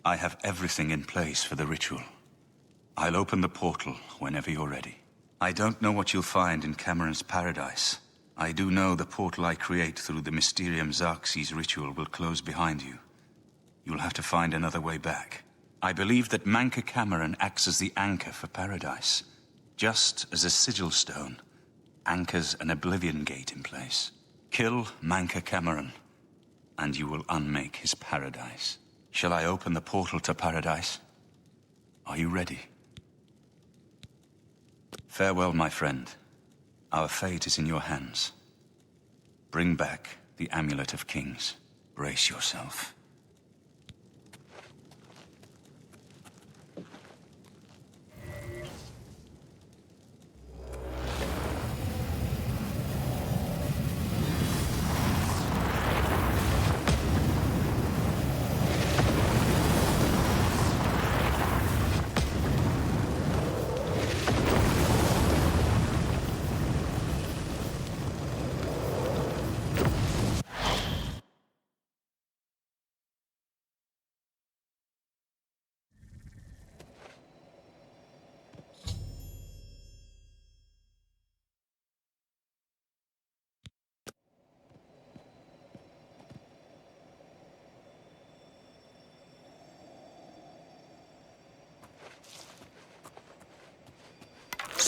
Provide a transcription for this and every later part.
I have everything in place for the ritual. I'll open the portal whenever you're ready. I don't know what you'll find in Cameron's paradise. I do know the portal I create through the Mysterium Xerxes ritual will close behind you. You'll have to find another way back. I believe that Manca Cameron acts as the anchor for paradise, just as a sigil stone anchors an Oblivion gate in place. Kill Manca Cameron, and you will unmake his paradise. Shall I open the portal to paradise? Are you ready? Farewell, my friend. Our fate is in your hands. Bring back the Amulet of Kings. Brace yourself.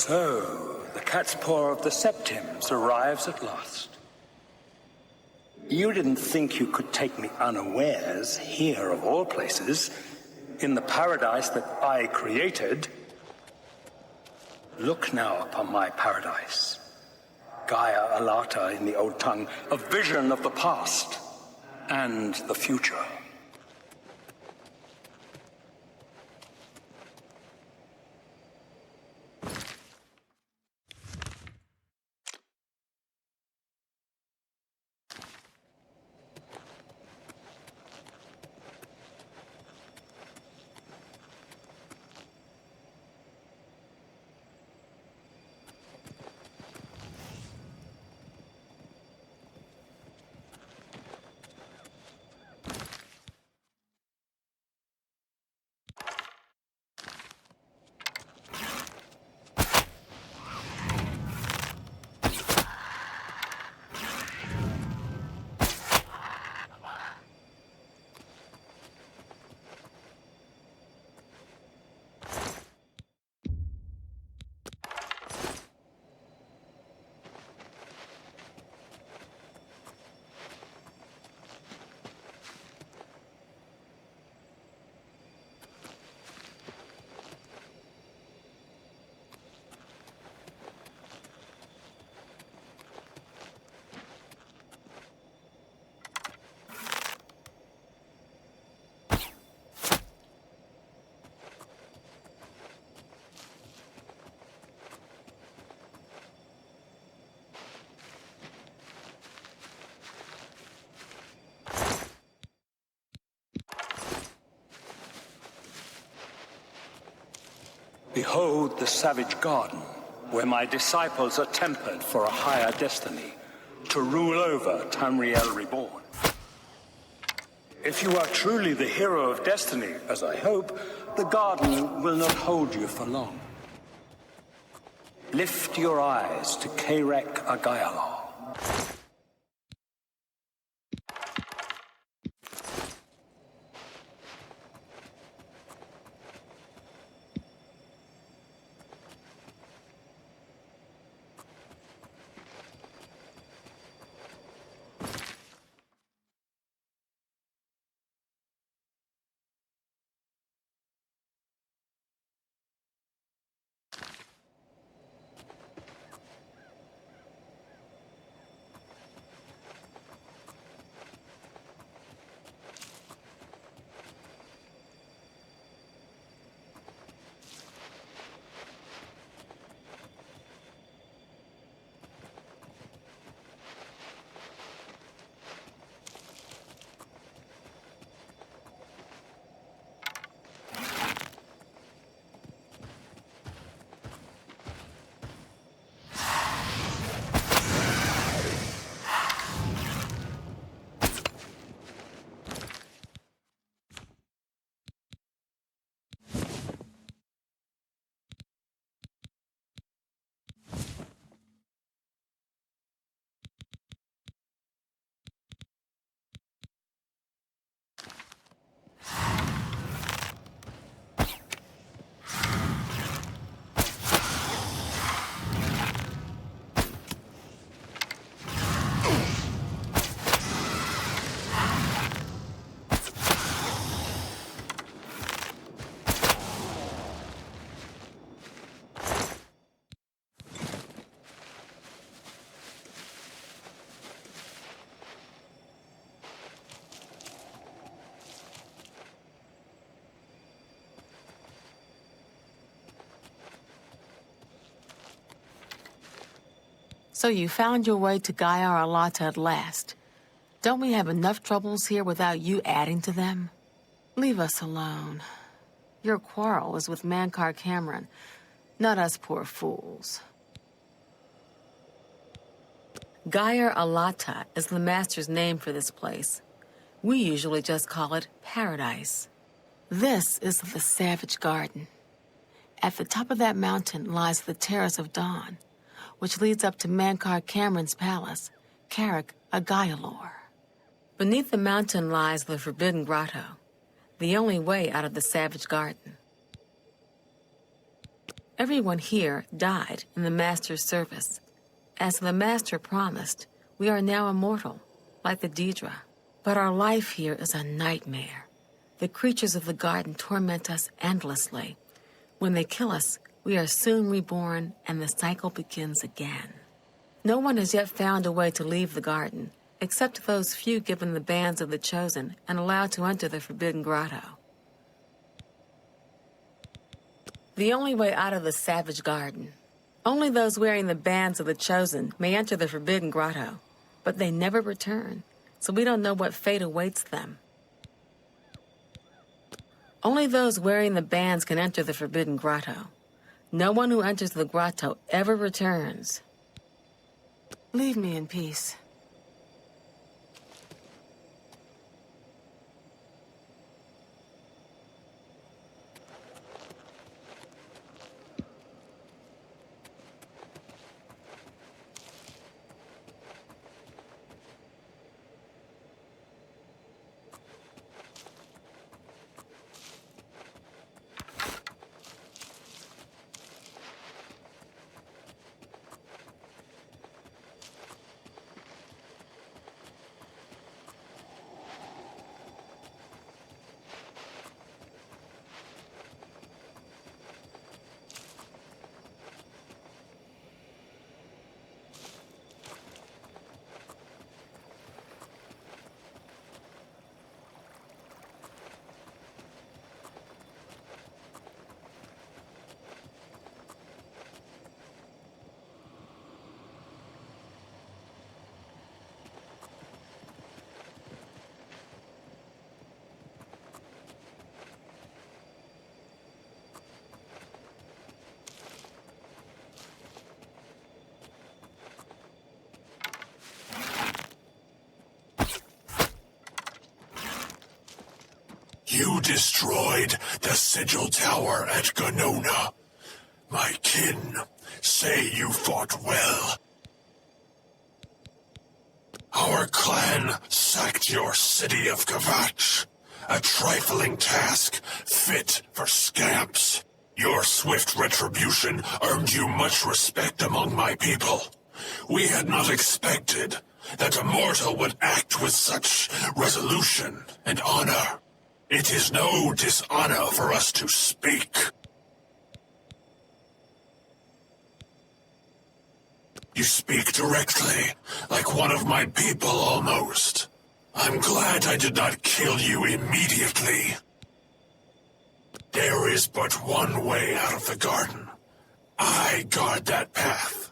So, the cat's paw of the Septims arrives at last. You didn't think you could take me unawares, here of all places, in the paradise that I created. Look now upon my paradise. Gaia Alata in the old tongue, a vision of the past and the future. Behold the savage garden, where my disciples are tempered for a higher destiny, to rule over Tamriel Reborn. If you are truly the hero of destiny, as I hope, the garden will not hold you for long. Lift your eyes to Karek Agayalor. So you found your way to Gaia Alata at last. Don't we have enough troubles here without you adding to them? Leave us alone. Your quarrel is with Mankar Cameron, not us poor fools. Gaia Alata is the Master's name for this place. We usually just call it Paradise. This is the Savage Garden. At the top of that mountain lies the Terrace of Dawn, which leads up to Mankar Cameron's palace, Carrick Agaialor. Beneath the mountain lies the Forbidden Grotto, the only way out of the Savage Garden. Everyone here died in the Master's service. As the Master promised, we are now immortal, like the Daedra. But our life here is a nightmare. The creatures of the garden torment us endlessly. When they kill us, we are soon reborn and the cycle begins again. No one has yet found a way to leave the garden, except those few given the bands of the Chosen and allowed to enter the Forbidden Grotto. The only way out of the Savage Garden. Only those wearing the bands of the Chosen may enter the Forbidden Grotto, but they never return, so we don't know what fate awaits them. Only those wearing the bands can enter the Forbidden Grotto. No one who enters the grotto ever returns. Leave me in peace. You destroyed the Sigil Tower at Ganona. My kin say you fought well. Our clan sacked your city of Kvatch, a trifling task fit for scamps. Your swift retribution earned you much respect among my people. We had not expected that a mortal would act with such resolution and honor. It is no dishonor for us to speak. You speak directly, like one of my people almost. I'm glad I did not kill you immediately. There is but one way out of the garden. I guard that path.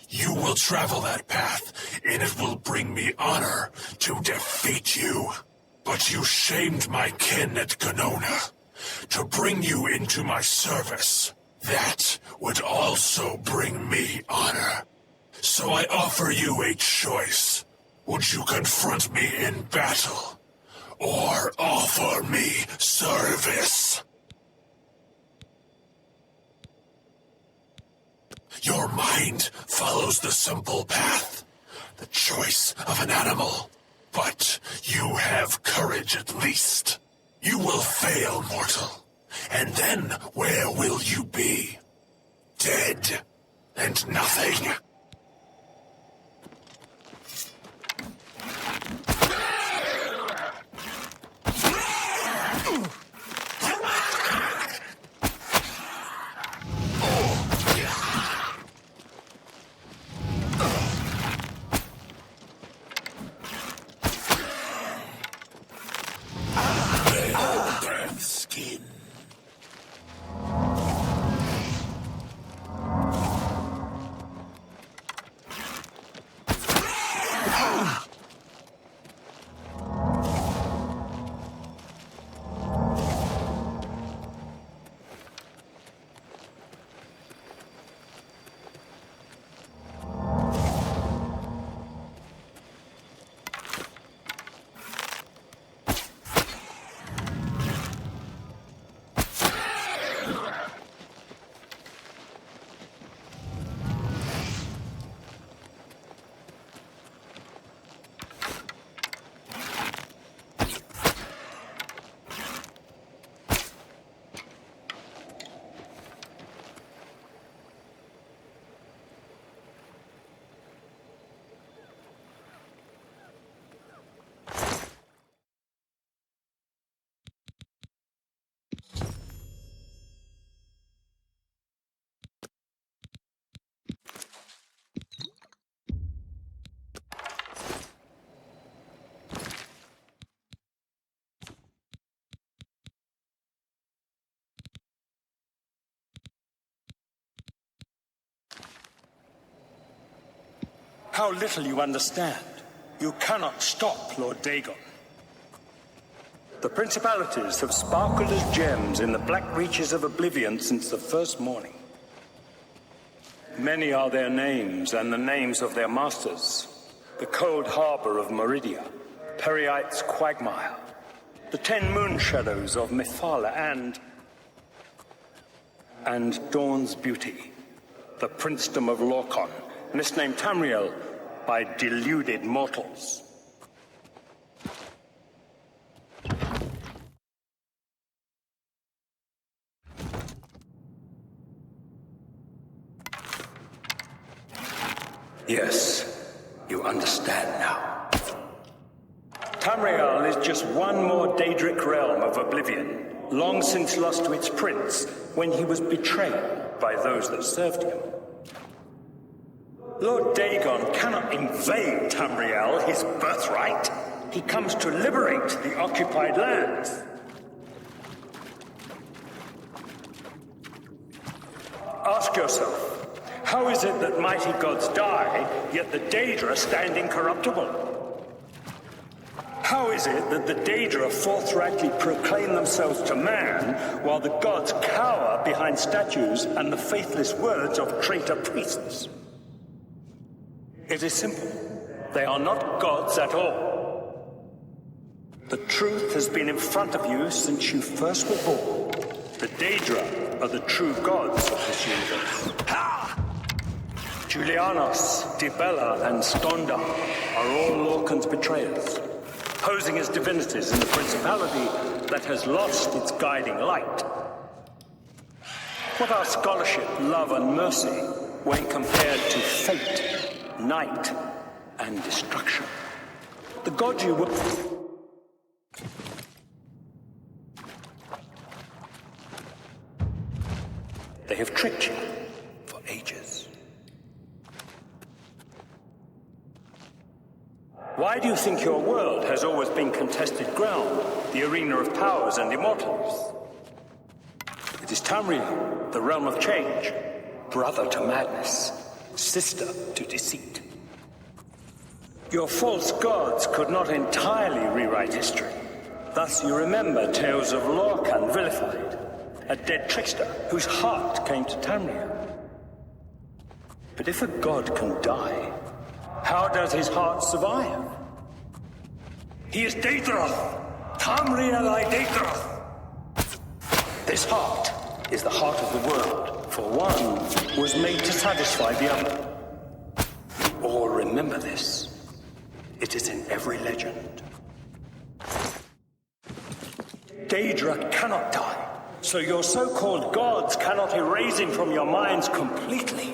You will travel that path, and it will bring me honor to defeat you. But you shamed my kin at Ganona. To bring you into my service, that would also bring me honor. So I offer you a choice. Would you confront me in battle, or offer me service? Your mind follows the simple path, the choice of an animal. But you have courage at least. You will fail, mortal. And then where will you be? Dead and nothing. How little you understand. You cannot stop Lord Dagon. The principalities have sparkled as gems in the black reaches of Oblivion since the first morning. Many are their names and the names of their masters. The cold harbor of Meridia, Periite's quagmire, the 10 moon shadows of Mephala, and Dawn's beauty, the princedom of Lorkon, misnamed Tamriel by deluded mortals. Yes, you understand now. Tamriel is just one more Daedric realm of Oblivion, long since lost to its prince when he was betrayed by those that served him. Lord Dagon cannot invade Tamriel, his birthright. He comes to liberate the occupied lands. Ask yourself, how is it that mighty gods die, yet the Daedra stand incorruptible? How is it that the Daedra forthrightly proclaim themselves to man, while the gods cower behind statues and the faithless words of traitor priests? It is simple. They are not gods at all. The truth has been in front of you since you first were born. The Daedra are the true gods of this universe. Julianos, Dibella, and Stonda are all Lorcan's betrayers, posing as divinities in the principality that has lost its guiding light. What are scholarship, love, and mercy when compared to fate, night, and destruction? The god you were... They have tricked you for ages. Why do you think your world has always been contested ground, the arena of powers and immortals? It is Tamriel, the realm of change, brother to madness, sister to deceit. Your false gods could not entirely rewrite history. Thus you remember tales of Lorcan vilified, a dead trickster whose heart came to Tamriel. But if a god can die, how does his heart survive? He is Daedroth, Tamriel I Daedroth. This heart is the heart of the world, for one was made to satisfy the other. You all remember this. It is in every legend. Daedra cannot die, so your so-called gods cannot erase him from your minds completely.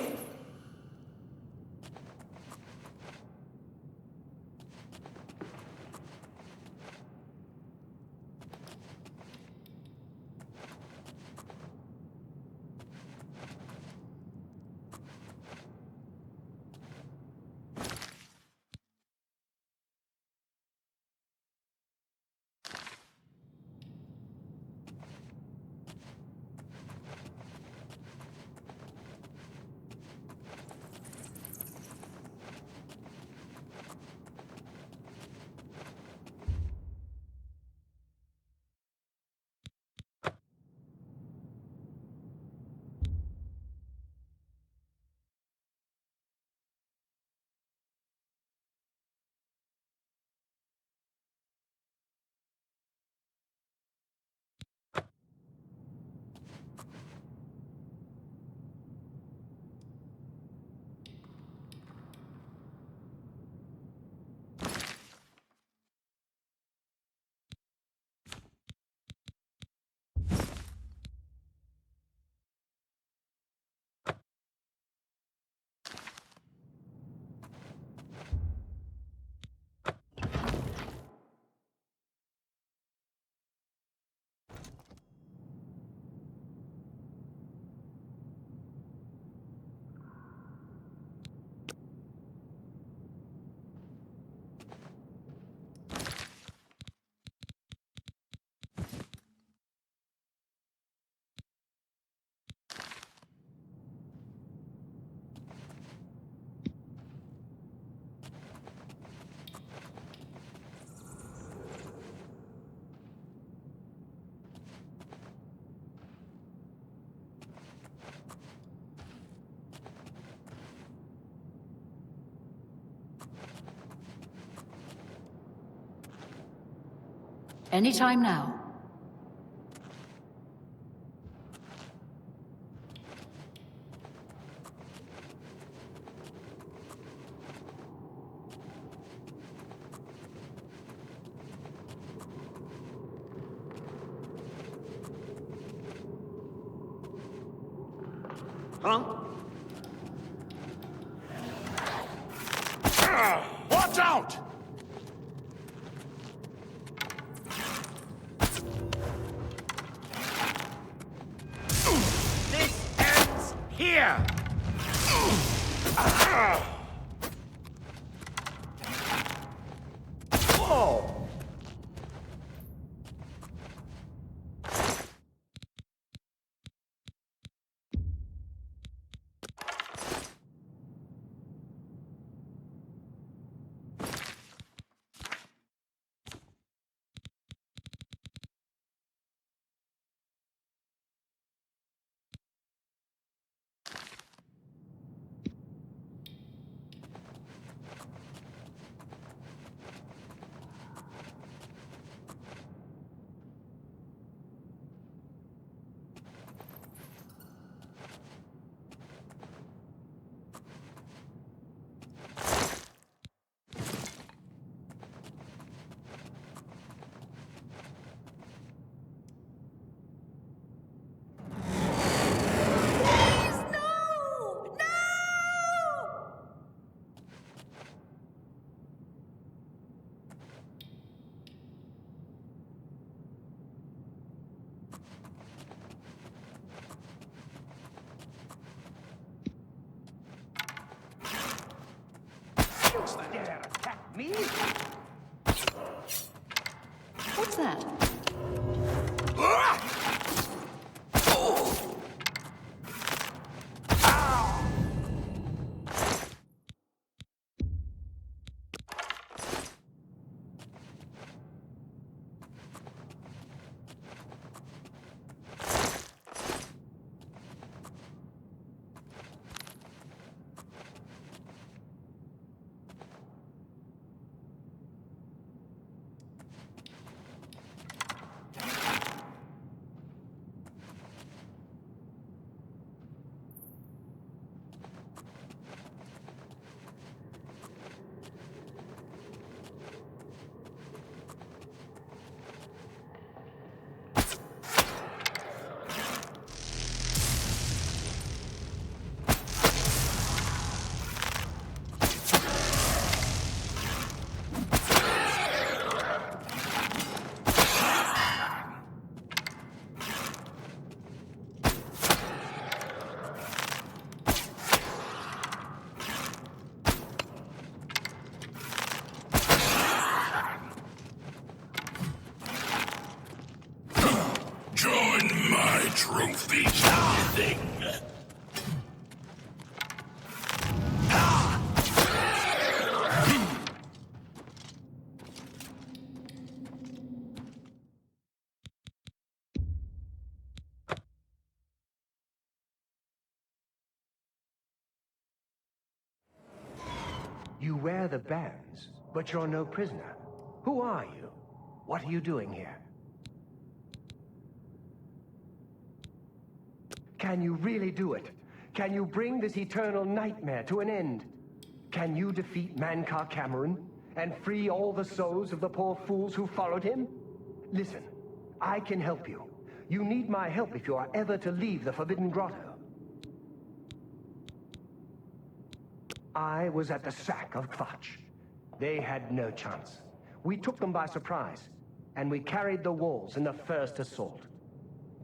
Anytime now. Huh? Watch out! This ends here! Whoa! Dare attack me? What's that? Join my trophy thing. You wear the bands, but you're no prisoner. Who are you? What are you doing here? Can you really do it? Can you bring this eternal nightmare to an end? Can you defeat Mankar Cameron and free all the souls of the poor fools who followed him? Listen, I can help you. You need my help if you are ever to leave the Forbidden Grotto. I was at the sack of Kvatch. They had no chance. We took them by surprise, and we carried the walls in the first assault.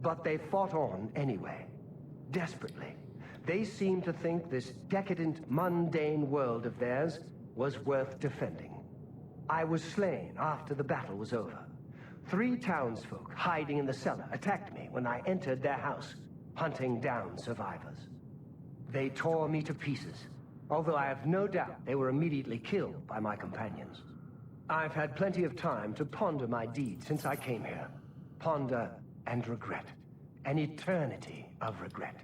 But they fought on anyway, desperately. They seemed to think this decadent, mundane world of theirs was worth defending. I was slain after the battle was over. 3 townsfolk hiding in the cellar attacked me when I entered their house, hunting down survivors. They tore me to pieces, although I have no doubt they were immediately killed by my companions. I've had plenty of time to ponder my deeds since I came here. Ponder and regret. An eternity of regret.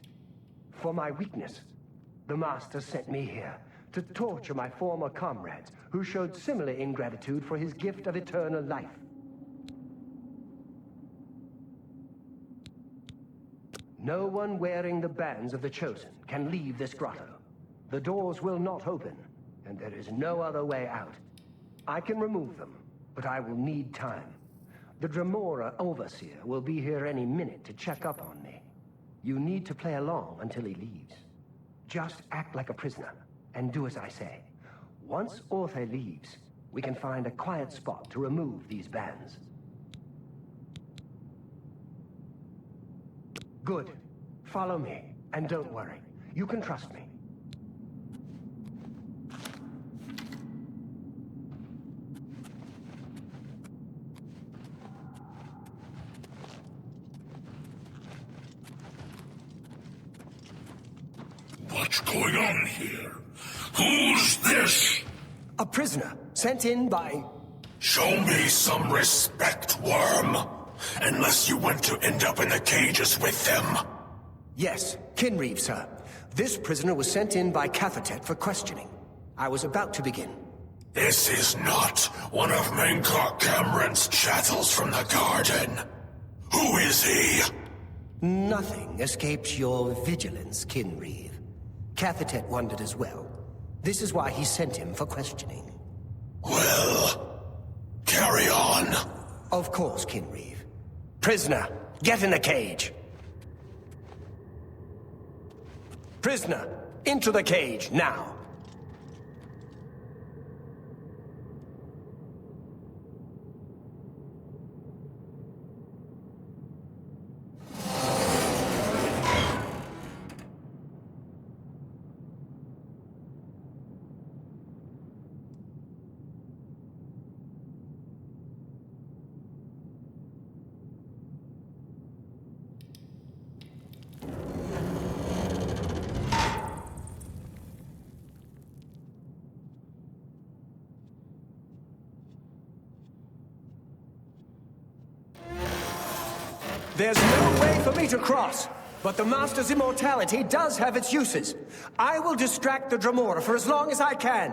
For my weakness, the Master sent me here to torture my former comrades who showed similar ingratitude for his gift of eternal life. No one wearing the bands of the Chosen can leave this grotto. The doors will not open, and there is no other way out. I can remove them, but I will need time. The Dremora Overseer will be here any minute to check up on me. You need to play along until he leaves. Just act like a prisoner, and do as I say. Once Orthe leaves, we can find a quiet spot to remove these bands. Good. Follow me, and don't worry. You can trust me. What's going on here? Who's this? A prisoner, sent in by... Show me some respect, worm. Unless you want to end up in the cages with them. Yes, Kinreeve, sir. This prisoner was sent in by Cathatet for questioning. I was about to begin. This is not one of Menkar Cameron's chattels from the garden. Who is he? Nothing escapes your vigilance, Kinreeve. Cathatet wondered as well. This is why he sent him for questioning. Well, carry on. Of course, Kinreeve. Prisoner, get in the cage. Prisoner, into the cage, now. There's no way for me to cross, but the Master's immortality does have its uses. I will distract the Dremora for as long as I can.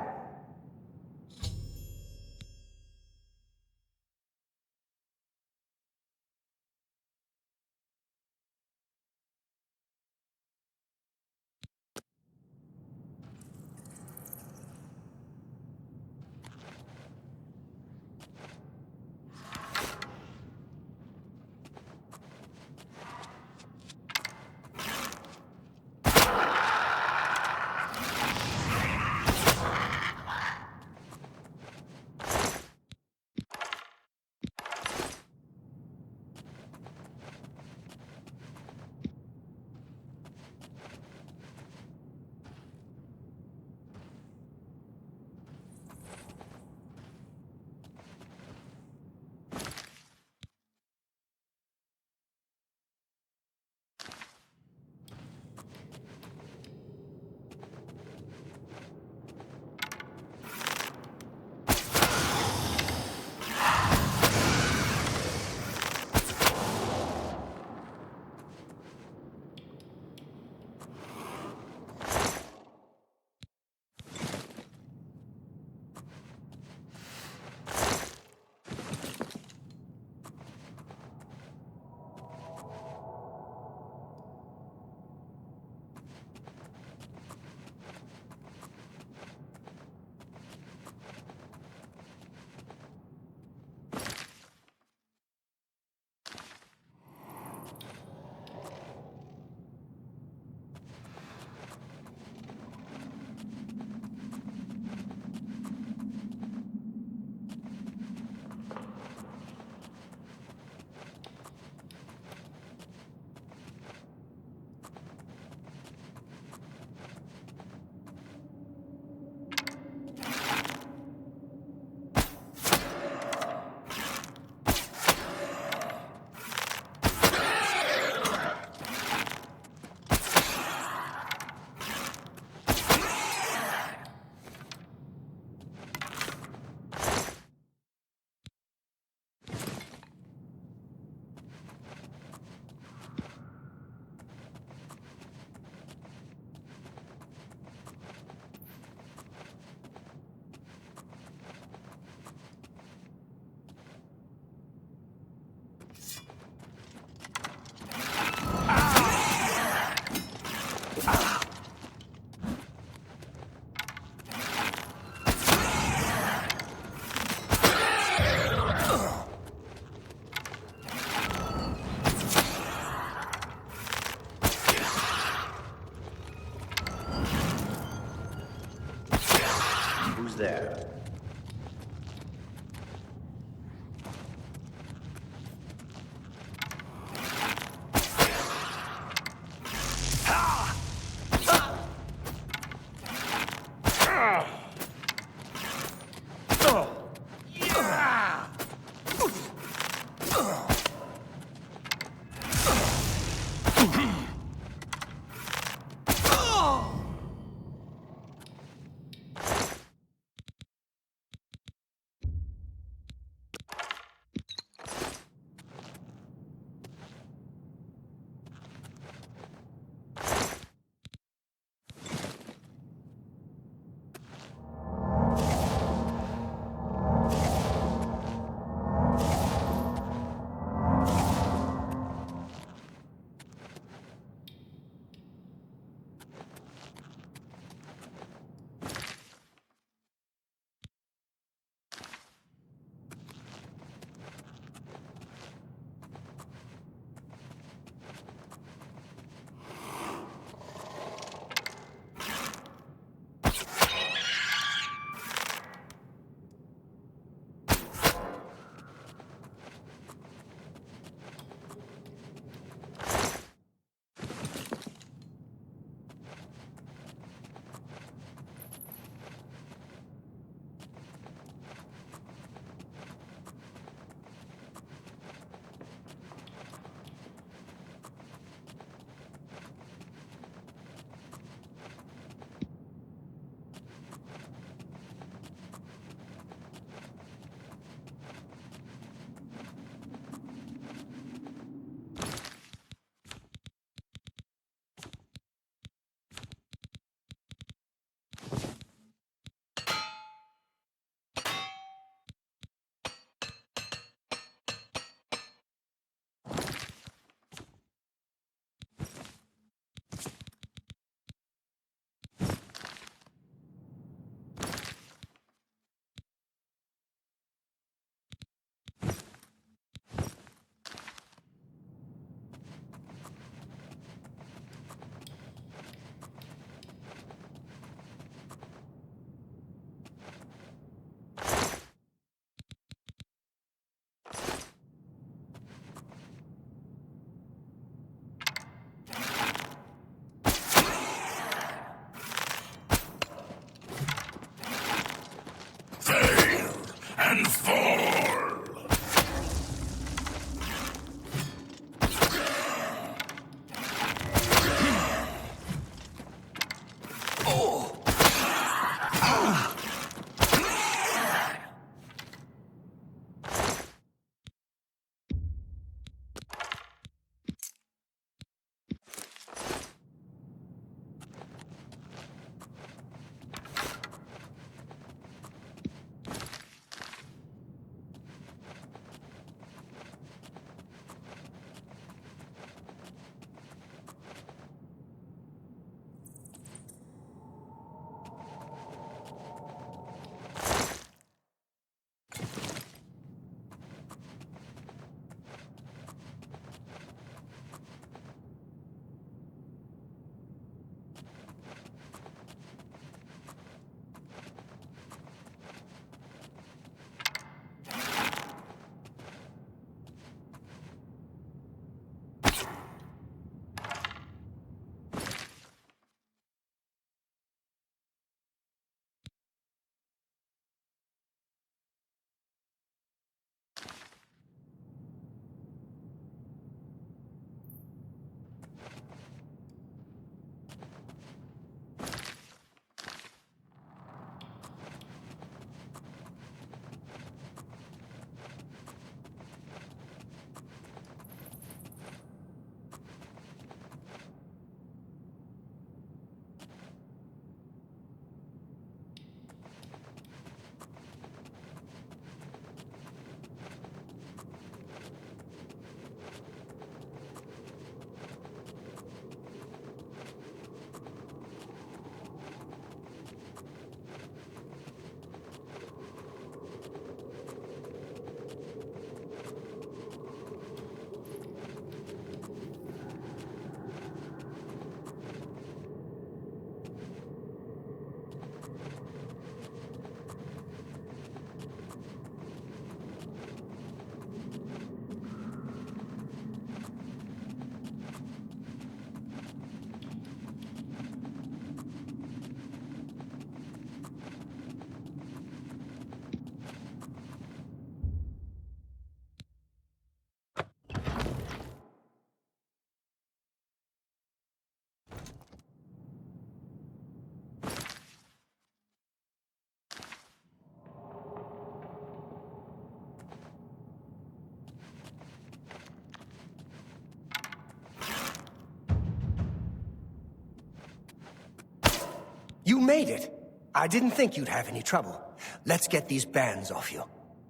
You made it. I didn't think you'd have any trouble. Let's get these bands off you.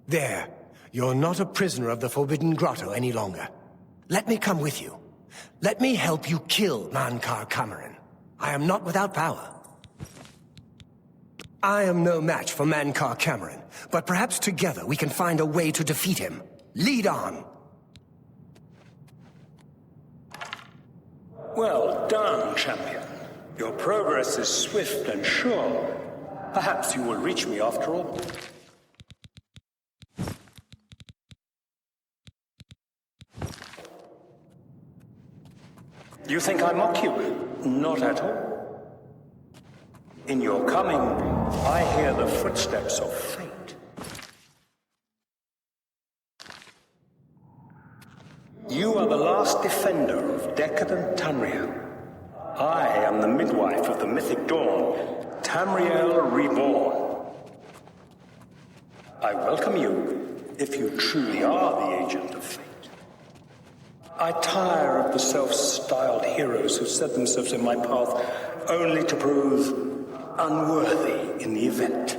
There. You're not a prisoner of the Forbidden Grotto any longer. Let me come with you. Let me help you kill Mankar Cameron. I am not without power. I am no match for Mankar Cameron, but perhaps together we can find a way to defeat him. Lead on! Well done, champion. Your progress is swift and sure. Perhaps you will reach me after all. You think I mock you? Not at all. In your coming, I hear the footsteps of fate. You are the last defender of decadent Tamriel. I am the midwife of the mythic dawn, Tamriel Reborn. I welcome you, if you truly are the agent of fate. I tire of the self-styled heroes who set themselves in my path only to prove unworthy in the event.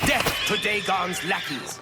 Death to Dagon's lackeys!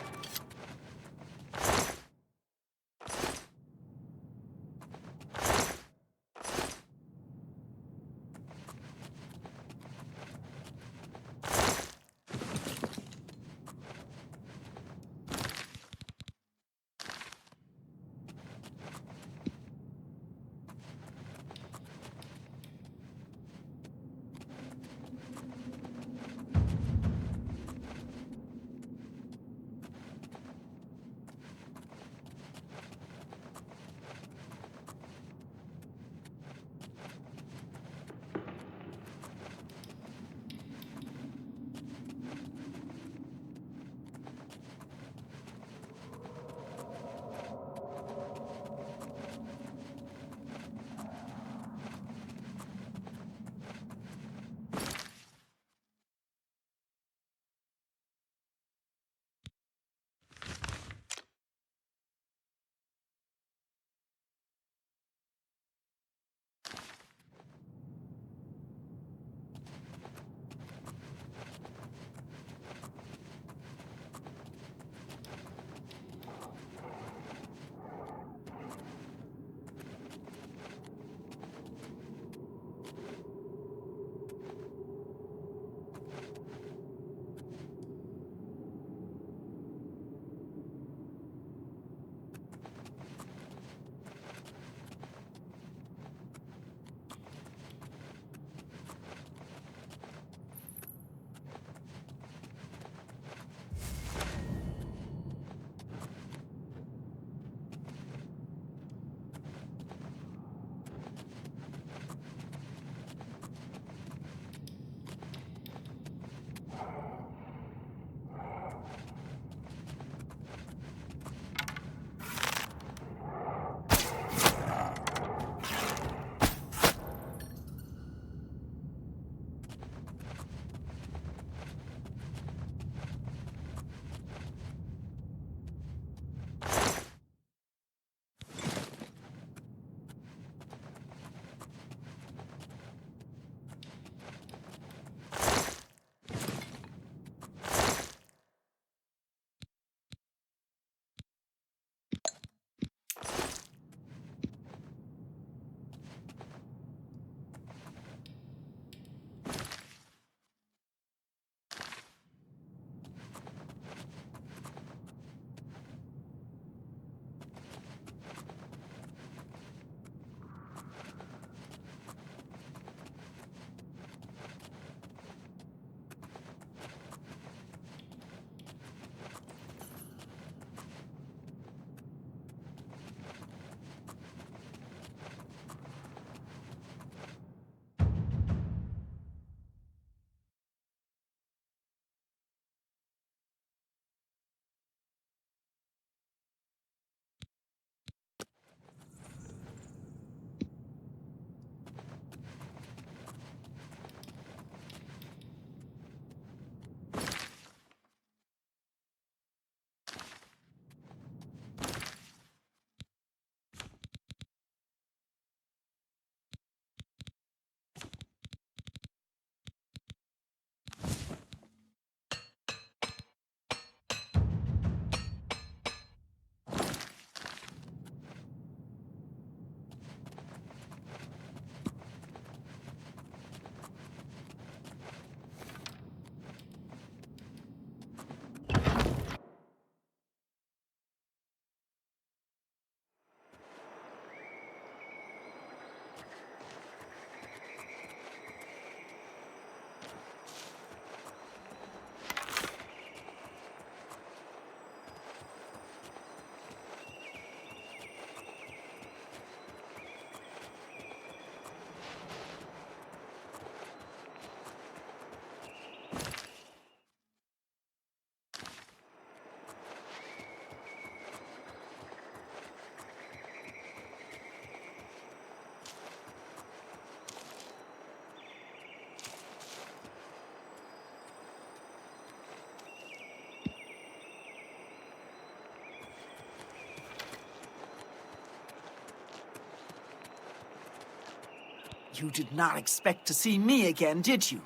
You did not expect to see me again, did you?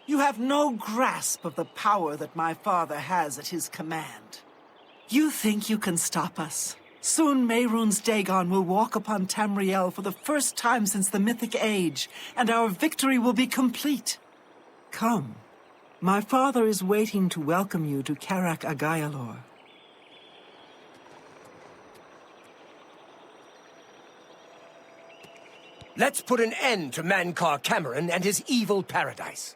You have no grasp of the power that my father has at his command. You think you can stop us? Soon Mehrunes Dagon will walk upon Tamriel for the first time since the Mythic Age, and our victory will be complete. Come. My father is waiting to welcome you to Karak Agayalor. Let's put an end to Mankar Cameron and his evil paradise.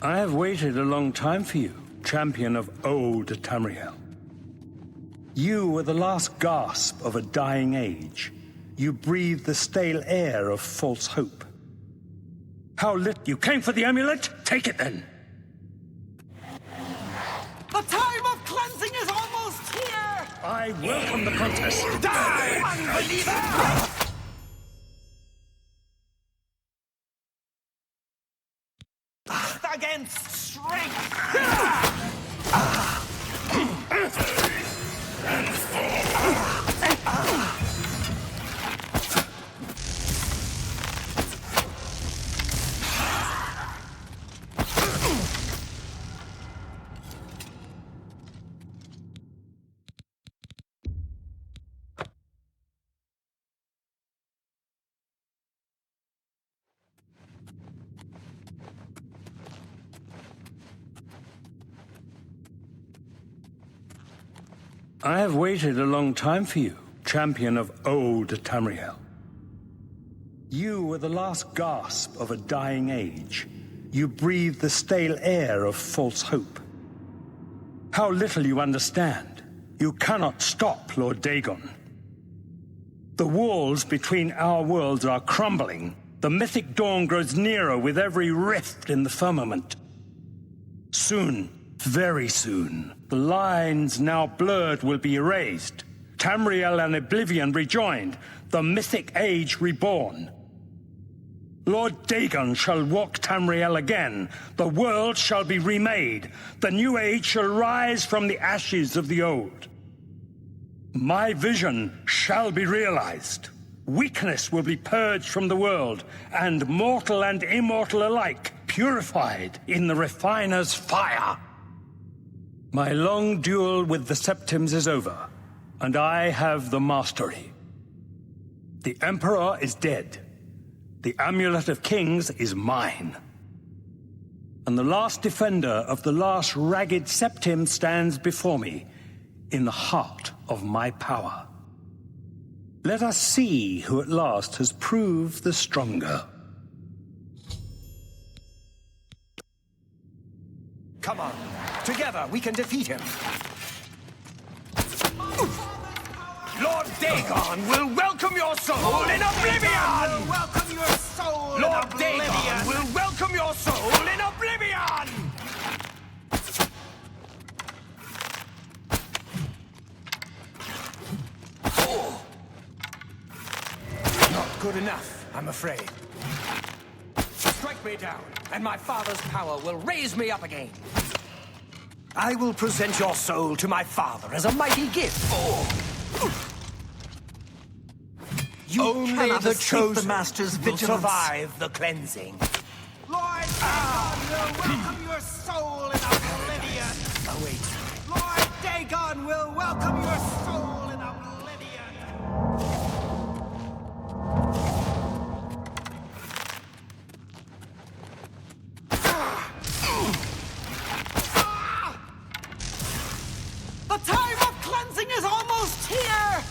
I have waited a long time for you, champion of old Tamriel. You were the last gasp of a dying age. You breathed the stale air of false hope. How you came for the amulet? Take it then! The time of cleansing is almost here! I welcome the contest. Die, unbeliever! Against strength! I have waited a long time for you, champion of old Tamriel. You were the last gasp of a dying age. You breathed the stale air of false hope. How little you understand. You cannot stop Lord Dagon. The walls between our worlds are crumbling. The mythic dawn grows nearer with every rift in the firmament. Soon, very soon, the lines now blurred will be erased. Tamriel and Oblivion rejoined, the mythic age reborn. Lord Dagon shall walk Tamriel again. The world shall be remade. The new age shall rise from the ashes of the old. My vision shall be realized. Weakness will be purged from the world, and mortal and immortal alike purified in the refiner's fire. My long duel with the Septims is over, and I have the mastery. The Emperor is dead. The Amulet of Kings is mine. And the last defender of the last ragged Septim stands before me, in the heart of my power. Let us see who at last has proved the stronger. Come on. Together, we can defeat him. Lord Dagon will welcome your soul in Oblivion! Welcome your soul in Lord Oblivion! Dagon will welcome your soul in Oblivion! Not good enough, I'm afraid. Strike me down, and my father's power will raise me up again. I will present your soul to my father as a mighty gift. You Only cannot the escape chosen the Master's will vigilance. survive the cleansing. Lord Dagon will welcome your soul in Oblivion! Oh, wait. Lord Dagon will welcome your soul in Oblivion! The time of cleansing is almost here!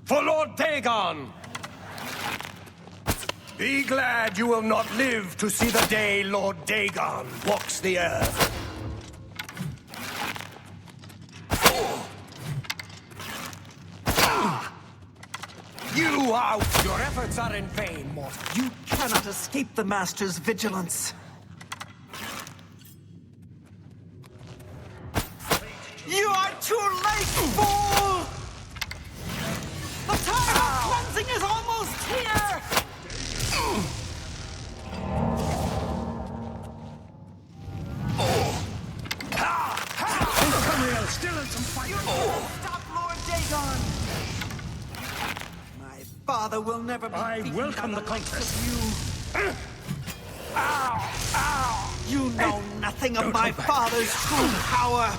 For Lord Dagon! Be glad you will not live to see the day Lord Dagon walks the earth. Wow! Your efforts are in vain, mortal. You cannot escape the Master's vigilance. You are too late, fool! The time of cleansing is almost here! Tamriel still in some fight. Stop Lord Dagon! My father will never be I beaten welcome by the likes contest. of you. You know nothing of my father's true power.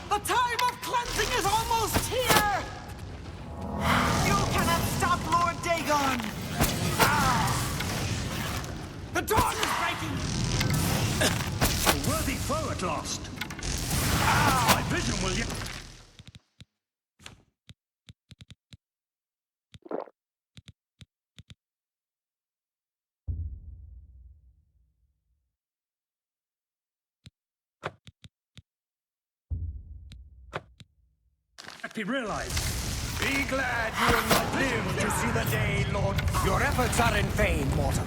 The time of cleansing is almost here! You cannot stop Lord Dagon! The dawn is breaking! A worthy foe at last. My vision will yet... be realized. Be glad you will not live to see the day, Lord. Your efforts are in vain, mortal.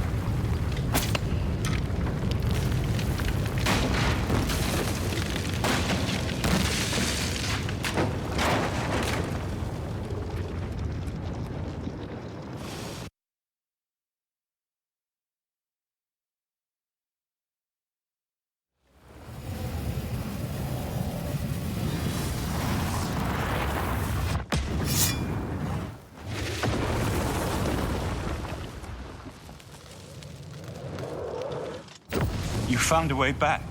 You found a way back.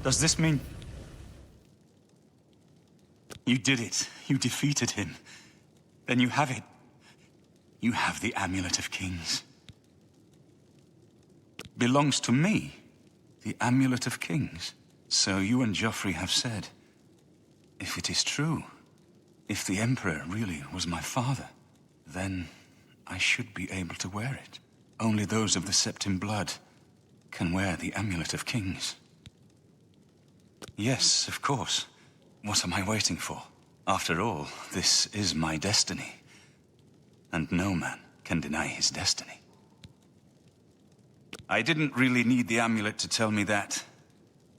Does this mean... You did it. You defeated him. Then you have it. You have the Amulet of Kings. Belongs to me. The Amulet of Kings. So you and Joffrey have said, if it is true, if the Emperor really was my father, then I should be able to wear it. Only those of the Septim blood can wear the Amulet of Kings. Yes, of course. What am I waiting for? After all, this is my destiny. And no man can deny his destiny. I didn't really need the amulet to tell me that.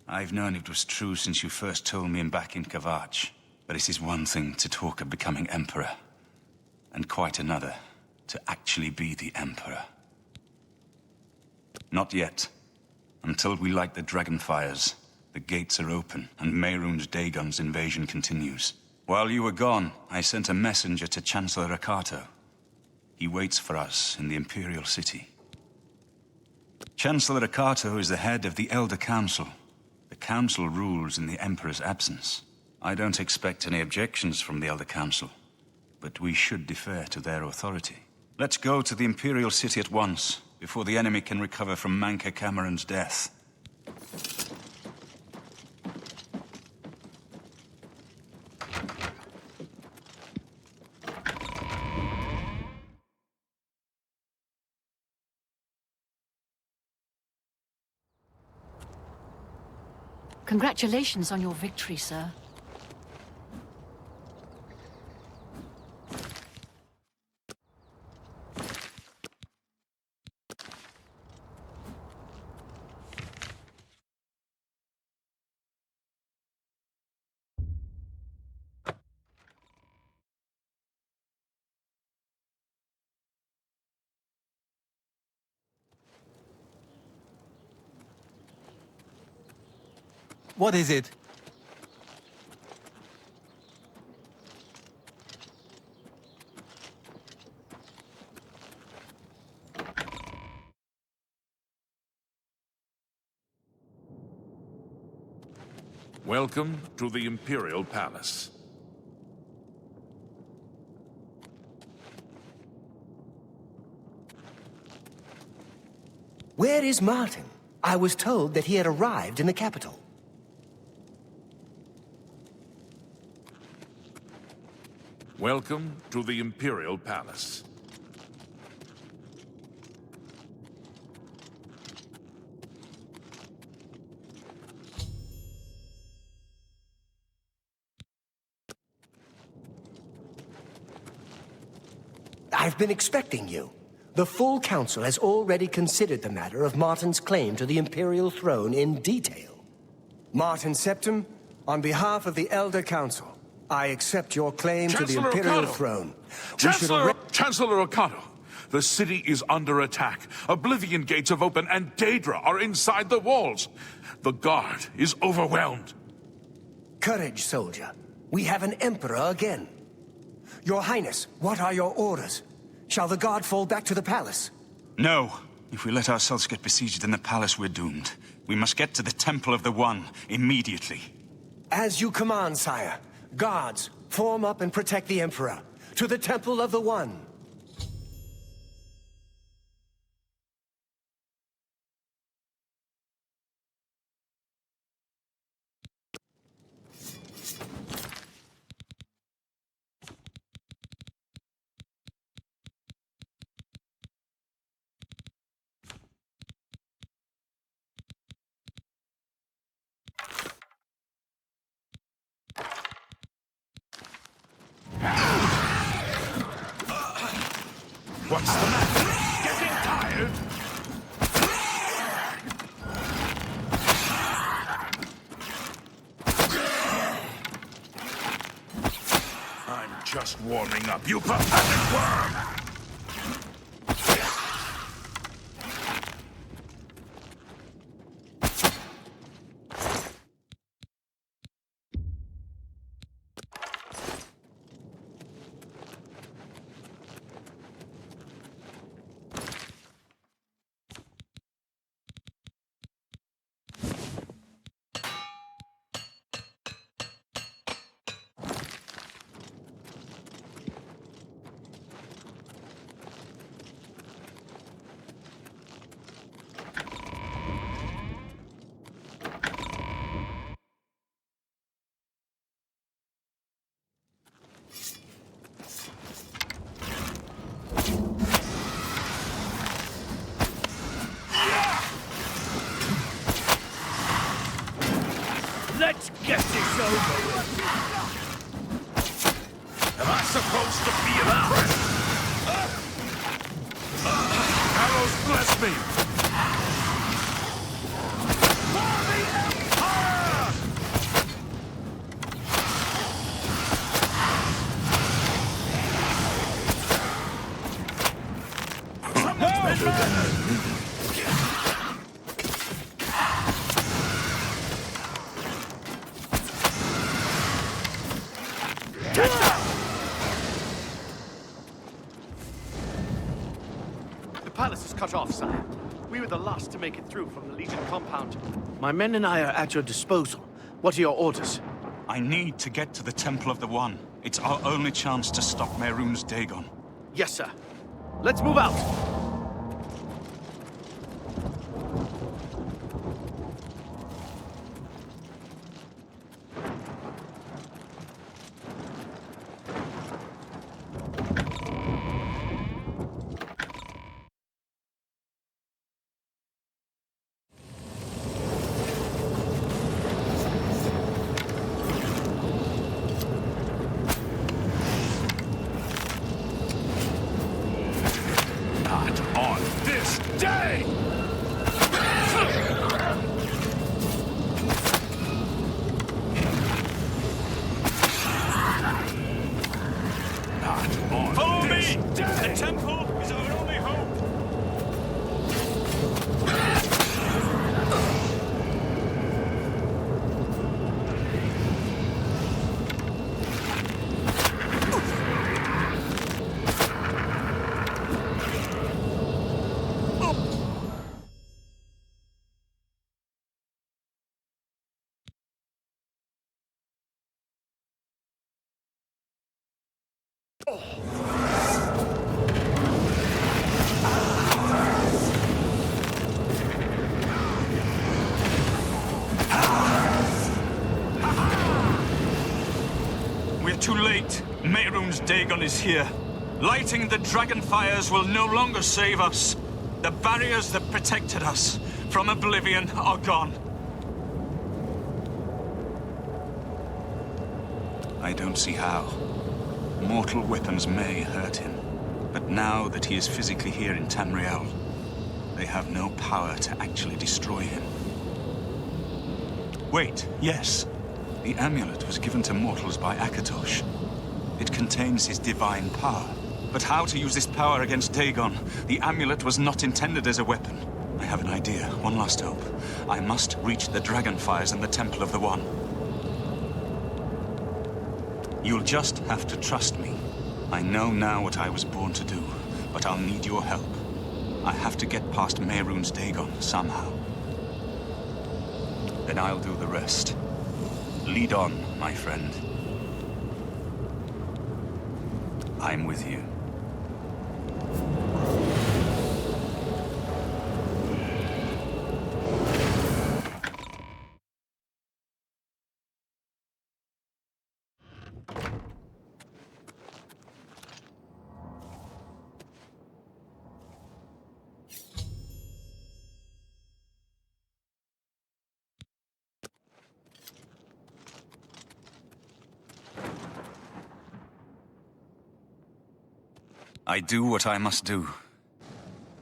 I've known it was true since you first told me back in Kavach. But it is one thing to talk of becoming Emperor, and quite another to actually be the Emperor. Not yet. Until we light the Dragonfires, the gates are open, and Mehrunes Dagon's invasion continues. While you were gone, I sent a messenger to Chancellor Akato. He waits for us in the Imperial City. Chancellor Akato is the head of the Elder Council. The Council rules in the Emperor's absence. I don't expect any objections from the Elder Council, but we should defer to their authority. Let's go to the Imperial City at once, before the enemy can recover from Manca Cameron's death. Congratulations on your victory, sir. What is it? Welcome to the Imperial Palace. Where is Martin? I was told that he had arrived in the capital. Welcome to the Imperial Palace. I've been expecting you. The full council has already considered the matter of Martin's claim to the Imperial throne in detail. Martin Septim, on behalf of the Elder Council, I accept your claim to the Imperial throne. Chancellor Okado, the city is under attack. Oblivion gates have opened and Daedra are inside the walls. The guard is overwhelmed. Courage, soldier. We have an emperor again. Your Highness, what are your orders? Shall the guard fall back to the palace? No. If we let ourselves get besieged in the palace, we're doomed. We must get to the Temple of the One immediately. As you command, sire. Guards, form up and protect the Emperor. To the Temple of the One. What's the matter? Getting tired? I'm just warming up, you pathetic worm! Let's get this over with. Am I supposed to be impressed? Arrows bless me! For the Empire! Someone's been murdered! The palace is cut off, sire. We were the last to make it through from the Legion compound. My men and I are at your disposal. What are your orders? I need to get to the Temple of the One. It's our only chance to stop Mehrunes Dagon. Yes, sir. Let's move out! Not on this day! Not on Follow this me! day! The temple is our only hope! We're too late. Mehrunes Dagon is here. Lighting the dragon fires will no longer save us. The barriers that protected us from Oblivion are gone. I don't see how. Mortal weapons may hurt him, But now that he is physically here in Tamriel, they have no power to actually destroy him. Wait, yes. The amulet was given to mortals by Akatosh. It contains his divine power. But how to use this power against Dagon? The amulet was not intended as a weapon. I have an idea, one last hope. I must reach the Dragonfires in the Temple of the One. You'll just have to trust me. I know now what I was born to do, but I'll need your help. I have to get past Mehrunes Dagon somehow. Then I'll do the rest. Lead on, my friend. I'm with you. I do what I must do.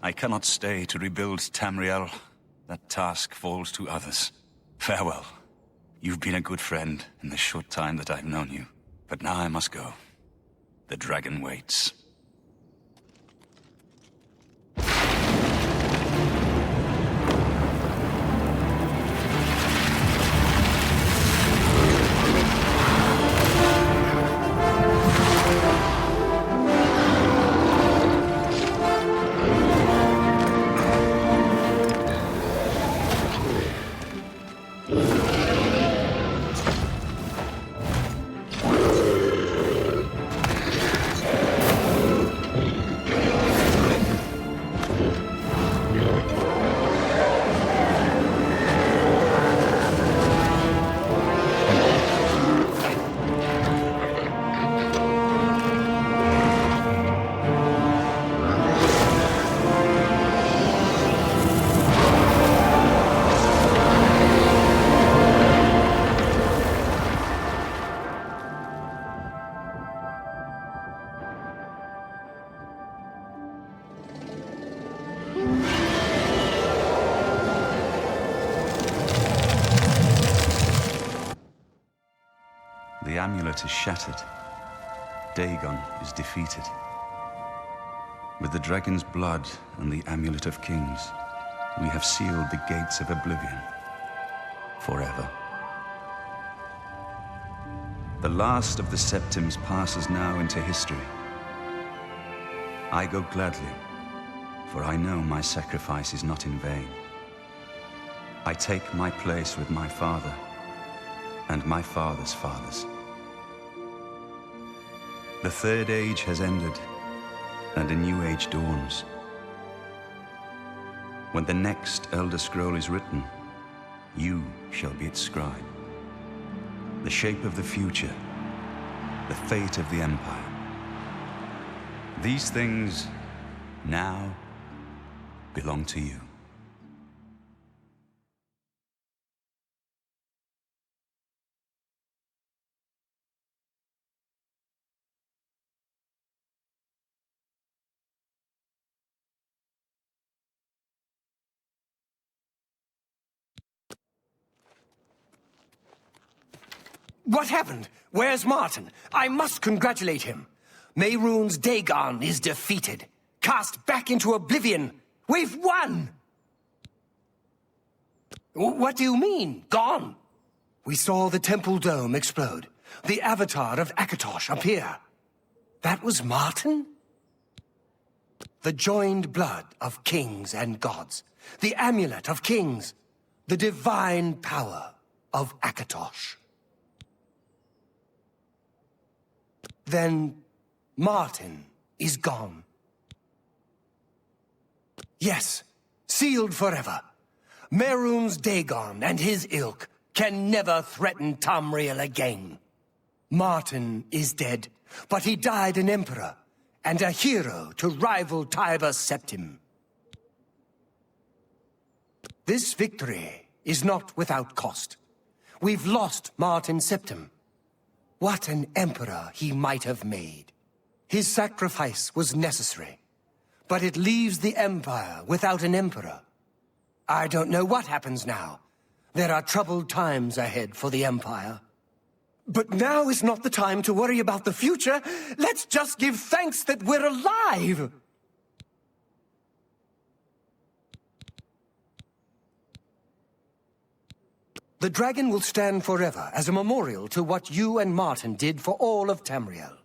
I cannot stay to rebuild Tamriel. That task falls to others. Farewell. You've been a good friend in the short time that I've known you. But now I must go. The dragon waits. The amulet is shattered. Dagon is defeated. With the dragon's blood and the amulet of kings, we have sealed the gates of Oblivion forever. The last of the Septims passes now into history. I go gladly, for I know my sacrifice is not in vain. I take my place with my father and my father's fathers. The Third Age has ended, and a new age dawns. When the next Elder Scroll is written, you shall be its scribe. The shape of the future, the fate of the Empire. These things now belong to you. What happened? Where's Martin? I must congratulate him. Mehrunes Dagon is defeated. Cast back into Oblivion. We've won! What do you mean, gone? We saw the temple dome explode. The avatar of Akatosh appear. That was Martin? The joined blood of kings and gods. The amulet of kings. The divine power of Akatosh. Then Martin is gone. Yes, sealed forever. Mehrunes Dagon and his ilk can never threaten Tamriel again. Martin is dead, but he died an emperor and a hero to rival Tiber Septim. This victory is not without cost. We've lost Martin Septim. What an emperor he might have made. His sacrifice was necessary, but it leaves the Empire without an emperor. I don't know what happens now. There are troubled times ahead for the Empire. But now is not the time to worry about the future. Let's just give thanks that we're alive! The dragon will stand forever as a memorial to what you and Martin did for all of Tamriel.